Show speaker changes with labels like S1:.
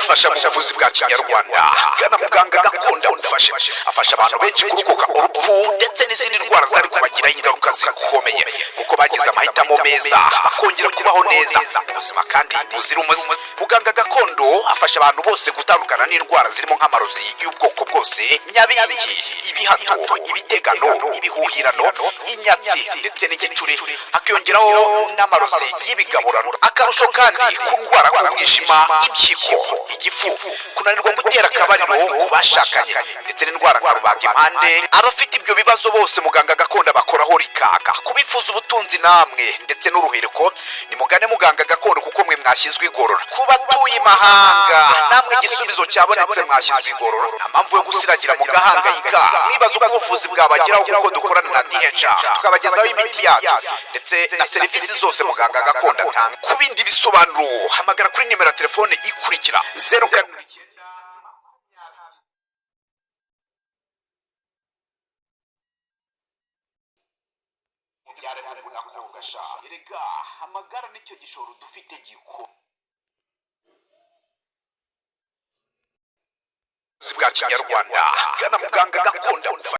S1: ugufasha mu buvuzi bwa kinyarwanda. Gana muganga gakondo agufashe. Afasha abantu benshi kurokoka urupfu ndetse n'izindi ndwara zari kubagiraho ingaruka zikomeye kuko bagize amahitamo meza bakongera kubaho neza ubuzima kandi buzira umuze. Muganga gakondo afasha abantu bose gutandukana n'indwara zirimo nk'amarozi y'ubwoko bwose, nyabingi, ibihato, ibitegano, ibihuhirano, inyatsi ndetse n'igicuri, akiyongeraho n'amarozi y'ibigaburano. Akarusho kandi ku ndwara nk'umwijima, impyiko, igifu, kunanirwa gutera akabariro ku bashakanye ndetse n'indwara nka rubagimpande. Abafite ibyo bibazo bose muganga gakondo bakoraho rikaka. Kubifuza ubutunzi namwe ndetse n'uruhereko, nimugane muganga gakondo kuko mwe mwashyizwe igorora. Kubatuye imahanga namwe igisubizo cyabonetse mwashyizwe igorora. Nta mpamvu yo gusiragira mu gahangayika mwibaza uko ubuvuzi bwabageraho kuko dukorana na DHR tukabagezaho imiti yacu ndetse na serivisi zose muganga gakondo atanga. Ku bindi bisobanuro hamagara kuri nimero ya telefone ikurikira 0 byare mungu nakogasha erega hamagara nicyo gishoro dufite giko bwa kinyarwanda. Gana muganga gakondo